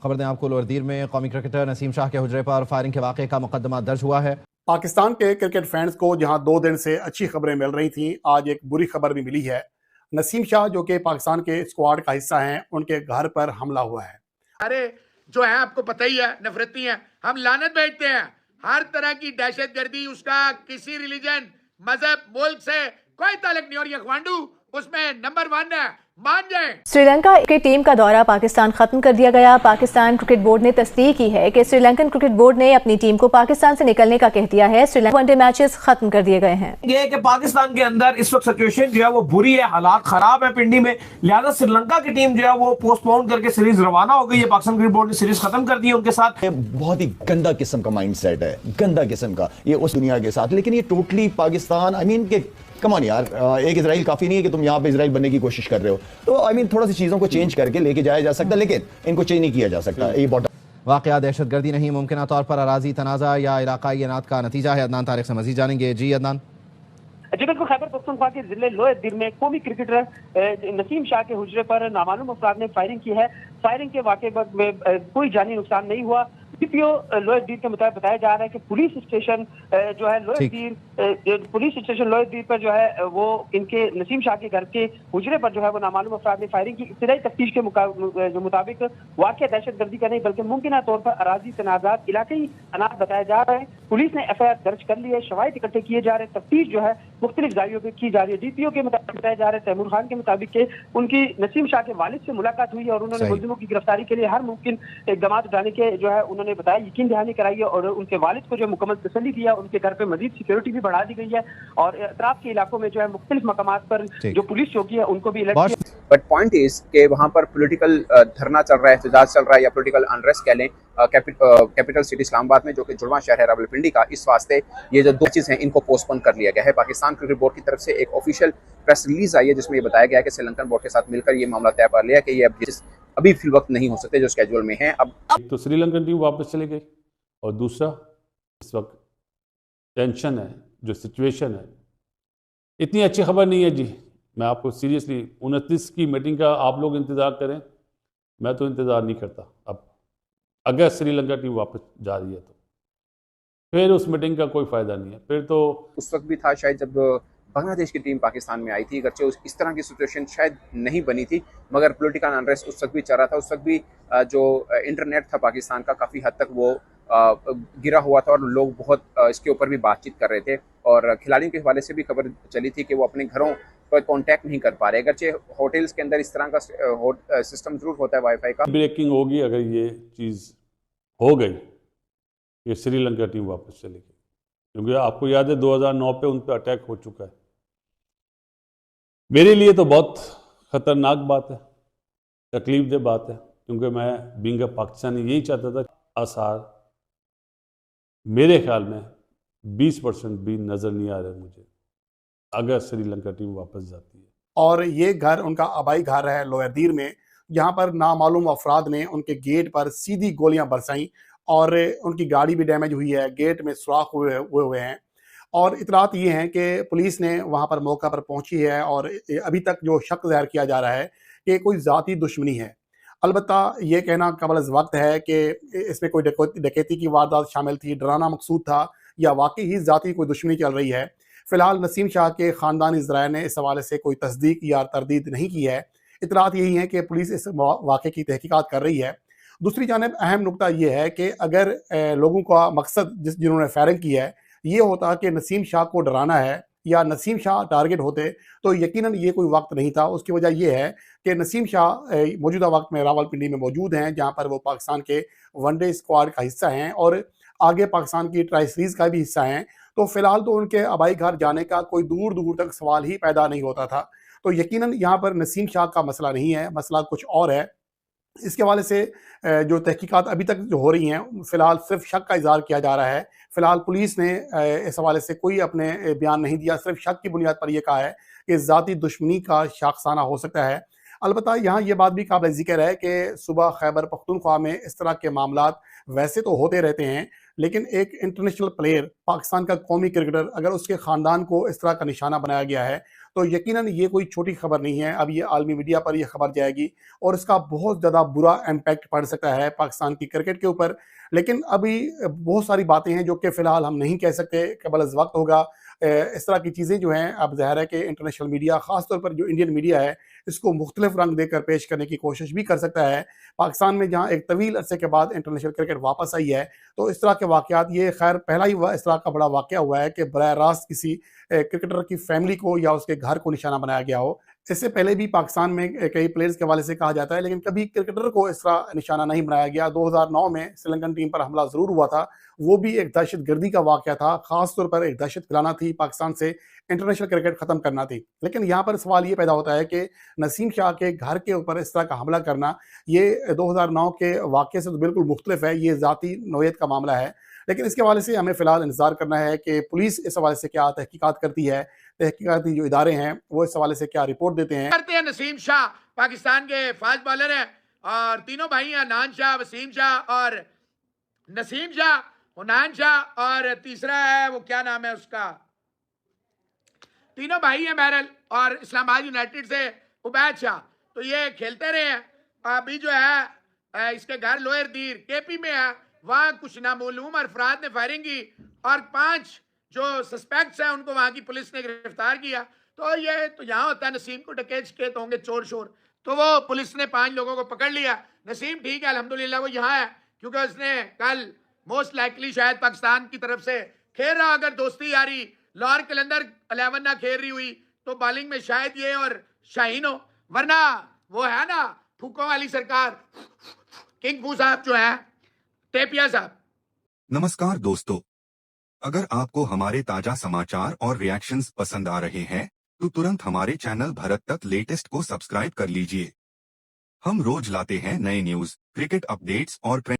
खबर दें आपको, लोअरदीर में कौमी क्रिकेटर नसीम शाह के हुजरे पर फायरिंग के वाक़े का मुकदमा दर्ज हुआ है। पाकिस्तान के क्रिकेट फैंस को जहां 2 दिन से अच्छी खबरें मिल रही थी, आज एक बुरी खबर भी मिली है। नसीम शाह जो कि पाकिस्तान के स्क्वाड का हिस्सा हैं, उनके घर पर हमला हुआ है। अरे जो है आपको पता ही है, नफरती है, हम लानत भेजते हैं। हर तरह की दहशतगर्दी, उसका किसी रिलीजन, मजहब, मुल्क से कोई ताल्लुक नहीं, और ये ख्वांडू उसमें नंबर 1 है, मान जाए। श्रीलंका की टीम का दौरा पाकिस्तान खत्म कर दिया गया। पाकिस्तान क्रिकेट बोर्ड ने तस्दीक की है कि श्रीलंकन क्रिकेट बोर्ड ने अपनी टीम को पाकिस्तान से निकलने का कह दिया है। श्रीलंका वनडे मैचेस खत्म कर दिए गए हैं। ये कि पाकिस्तान के अंदर इस वक्त सिचुएशन जो है वो बुरी है, हालात खराब है पिंडी में, लिहाजा श्रीलंका की टीम जो है वो पोस्टपोन करके सीरीज रवाना हो गई है। पाकिस्तान क्रिकेट बोर्ड ने सीरीज खत्म कर दी है उनके साथ। बहुत ही गंदा किस्म का माइंड सेट है, गंदा किस्म का ये उस दुनिया के साथ। लेकिन ये टोटली पाकिस्तान, आई मीन के कमान यार, एक इजराइल काफी नहीं है कि तुम यहाँ पे इजराइल बनने की कोशिश कर रहे हो। तो आई मीन थोड़ा सी चीजों को चेंज करके लेके जाया जा सकता है, लेकिन इनको चेंज नहीं किया जा सकता। ये वाक़या दहशतगर्दी नहीं, मुमकिन तौर पर अराजी तनाज़ा या इलाकाई अनात का नतीजा है। अदनान तारिक से मज़ीद जानेंगे। जी अदनान। जी बिल्कुल, खैबर पख्तूनख्वा के जिले लोअरदीर में कौमी क्रिकेटर नसीम शाह के हुजरे पर नामालूम अफराद ने फायरिंग की है। फायरिंग के वाक़े में कोई जानी नुकसान नहीं हुआ। डीपीओ लोअरदीर के मुताबिक बताया जा रहा है कि पुलिस स्टेशन जो है लोअरदीर पर जो है वो इनके नसीम शाह के घर के हुजरे पर जो है वो नामालूम अफराद ने फायरिंग की। इब्तिदाई तफ्तीश के मुताबिक वाक़या दहशतगर्दी का नहीं बल्कि मुमकिन तौर पर अराजी तनाज़ात, इलाकाई अनाज बताया जा रहा है। पुलिस ने FIR दर्ज कर ली है, शवाहिद इकट्ठे किए जा रहे हैं, तफ्तीश जो है मुख्तलिफ जारियों पर की जा रही है। डीपीओ के मुताबिक बताया जा रहा है, तैमूर खान के मुताबिक के उनकी नसीम शाह के वालिद से मुलाकात हुई है और उन्होंने मुलजिमों की गिरफ्तारी के लिए हर मुमकिन इक़दाम उठाने के जो है उन्होंने बताया, यकीन दहानी कराई है और उनके वालिद को जो मुकम्मल तसल्ली दिया। उनके घर पे मजीद सिक्योरिटी भी बढ़ा दी गई है और अतराफ के इलाकों में जो है मुख्तलिफ मकामात पर जो पुलिस चौकी है उनको भी अलर्ट किया। बट पॉइंट इज के वहाँ पर पॉलिटिकल धरना चल रहा है, एहतजाज चल रहा है या पॉलिटिकल अनरेस्ट कह लें कैपिटल सिटी इस्लामाबाद में, जो कि जुड़वां शहर है रावलपिंडी का। इस वास्ते ये जो 2 चीज़ हैं इनको पोस्टपोन कर लिया गया है। पाकिस्तान क्रिकेट बोर्ड की तरफ से एक ऑफिशियल प्रेस रिलीज आई है जिसमें ये बताया गया है कि श्रीलंकन बोर्ड के साथ मिलकर ये मामला तय कर लिया कि ये अभी फिल वक्त नहीं हो सकते जो स्केड्यूल में है। अब तो श्रीलंकन टीम वापस चली गई और दूसरा इस वक्त टेंशन है, जो सिचुएशन है इतनी अच्छी खबर नहीं है जी। मैं आपको सीरियसली 29 की मीटिंग का आप लोग इंतज़ार करें, मैं तो इंतज़ार नहीं करता। अब अगर श्रीलंका टीम वापस जा रही है तो फिर उस मीटिंग का कोई फ़ायदा नहीं है। फिर तो उस वक्त भी था शायद जब बांग्लादेश की टीम पाकिस्तान में आई थी, अगरचे इस तरह की सिचुएशन शायद नहीं बनी थी, मगर पॉलिटिकल अनरेस्ट उस वक्त भी चल रहा था। उस वक्त भी जो इंटरनेट था पाकिस्तान का काफ़ी हद तक वो गिरा हुआ था और लोग बहुत इसके ऊपर भी बातचीत कर रहे थे और खिलाड़ियों के हवाले से भी खबर चली थी कि वो अपने घरों पर कांटेक्ट नहीं कर पा रहे। अगरचे होटल्स के अंदर इस तरह का सिस्टम जरूर होता है वाईफाई का। ब्रेकिंग होगी अगर ये चीज़ हो गई कि श्रीलंका टीम वापस चलेगी, क्योंकि आपको याद है 2009 पे उन पर अटैक हो चुका है। मेरे लिए तो बहुत ख़तरनाक बात है, तकलीफ दह बात है, क्योंकि मैं बीइंग अ पाकिस्तानी यही चाहता था। आसार मेरे ख्याल में 20% भी नज़र नहीं आ रहे मुझे अगर श्रीलंका टीम वापस जाती है। और ये घर उनका आबाई घर है लोअरदीर में, यहाँ पर नामालूम अफराद ने उनके गेट पर सीधी गोलियां बरसाई और उनकी गाड़ी भी डैमेज हुई है, गेट में सुराख हुए हैं। और इतलात ये हैं कि पुलिस ने वहाँ पर मौका पर पहुंची है और अभी तक जो शक ज़ाहिर किया जा रहा है कि कोई ज़ाती दुश्मनी है। अलबत्ता ये कहना कबल अज़ वक्त है कि इसमें कोई डकैती की वारदात शामिल थी, डराना मकसूद था या वाकई ही ज़ाती कोई दुश्मनी चल रही है। फ़िलहाल नसीम शाह के ख़ानदानी ज़राए ने इस हवाले से कोई तस्दीक या तरदीद नहीं की है। इतलात यही है कि पुलिस इस वाक़े की तहकीकात कर रही है। दूसरी जानिब अहम नुकता ये है कि अगर लोगों का मकसद जिन्होंने फायरिंग की है ये होता कि नसीम शाह को डराना है या नसीम शाह टारगेट होते, तो यकीनन ये कोई वक्त नहीं था। उसकी वजह यह है कि नसीम शाह मौजूदा वक्त में रावलपिंडी में मौजूद हैं, जहाँ पर वो पाकिस्तान के वनडे स्क्वाड का हिस्सा हैं और आगे पाकिस्तान की ट्राई सीरीज़ का भी हिस्सा हैं। तो फिलहाल तो उनके आबाई घर जाने का कोई दूर दूर तक सवाल ही पैदा नहीं होता था। तो यकीनन यहाँ पर नसीम शाह का मसला नहीं है, मसला कुछ और है। इसके हवाले से जो तहकीकात अभी तक जो हो रही हैं, फ़िलहाल सिर्फ शक का इज़हार किया जा रहा है। फ़िलहाल पुलिस ने इस हवाले से कोई अपने बयान नहीं दिया, सिर्फ शक की बुनियाद पर यह कहा है कि ज़ाती दुश्मनी का शाखसाना हो सकता है। अलबत्ता यहाँ ये बात भी काबिल ज़िक्र है कि सुबह खैबर पख्तूनख्वा में इस तरह के मामलात वैसे तो होते रहते हैं, लेकिन एक इंटरनेशनल प्लेयर, पाकिस्तान का कौमी क्रिकेटर, अगर उसके खानदान को इस तरह का निशाना बनाया गया है तो यकीनन ये कोई छोटी खबर नहीं है। अब ये आलमी मीडिया पर ये खबर जाएगी और इसका बहुत ज़्यादा बुरा इम्पैक्ट पड़ सकता है पाकिस्तान की क्रिकेट के ऊपर। लेकिन अभी बहुत सारी बातें हैं जो कि फ़िलहाल हम नहीं कह सकते, केवल इस वक्त होगा। इस तरह की चीज़ें जो हैं, अब ज़ाहिर है कि इंटरनेशनल मीडिया, ख़ासतौर पर जो इंडियन मीडिया है, इसको मुख्तलिफ रंग देकर पेश करने की कोशिश भी कर सकता है। पाकिस्तान में जहाँ एक तवील अरसे के बाद इंटरनेशनल क्रिकेट वापस आई है, तो इस तरह के वाक़यात, ये खैर पहला ही इस तरह का बड़ा वाक़या हुआ है कि बराह रास्त किसी क्रिकेटर की फैमिली को या उसके घर को निशाना बनाया गया हो। इससे पहले भी पाकिस्तान में कई प्लेयर्स के हवाले से कहा जाता है, लेकिन कभी क्रिकेटर को इस तरह निशाना नहीं बनाया गया। 2009 में श्रीलंकन टीम पर हमला ज़रूर हुआ था, वो भी एक दहशतगर्दी का वाक़या था, ख़ासतौर पर एक दहशत फैलाना थी, पाकिस्तान से इंटरनेशनल क्रिकेट ख़त्म करना थी। लेकिन यहाँ पर सवाल ये पैदा होता है कि नसीम शाह के घर के ऊपर इस तरह का हमला करना, ये 2009 के वाक़ये से तो बिल्कुल मुख्तलिफ है, ये ज़ाती नौयत का मामला है। लेकिन इसके हवाले से हमें फ़िलहाल इंतज़ार करना है कि पुलिस इस हवाले से क्या तहकीकात करती है, तहकीकाती जो इदारे हैं वो इस हवाले से क्या रिपोर्ट देते हैं। करते हैं। नसीम शाह पाकिस्तान के फास्ट बॉलर हैं और तीनों भाई हैं, नान शाह, वसीम शाह और नसीम शाह, उनान शाह, और तीसरा है वो क्या नाम है उसका, तीनों भाई हैं बहरल, और इस्लामाबाद यूनाइटेड से उबैद शाह। तो ये खेलते रहे हैं। अभी जो है इसके घर लोअर दीर केपी में है, वहाँ कुछ नामालूम अफराद ने फायरिंग की और 5 जो सस्पेक्ट्स हैं उनको वहाँ की पुलिस ने गिरफ्तार किया। तो ये तो यहाँ होता है, नसीम को डकैत शिकैत होंगे, चोर शोर, तो वो पुलिस ने 5 लोगों को पकड़ लिया। नसीम ठीक है अल्हम्दुलिल्लाह, वो यहाँ है क्योंकि उसने कल मोस्ट लाइकली शायद पाकिस्तान की तरफ से खेल रहा, अगर दोस्ती यारी लाहौर कलंदर 11 ना खेल रही हुई तो बॉलिंग में शायद ये और शाहीन हो, वरना वो है ना फूकों वाली सरकार, किंग फू साहब जो है, टेपिया साहब। नमस्कार दोस्तों, अगर आपको हमारे ताजा समाचार और रिएक्शंस पसंद आ रहे हैं तो तुरंत हमारे चैनल भारत तक लेटेस्ट को सब्सक्राइब कर लीजिए। हम रोज लाते हैं नए न्यूज, क्रिकेट अपडेट्स और ट्रेंड।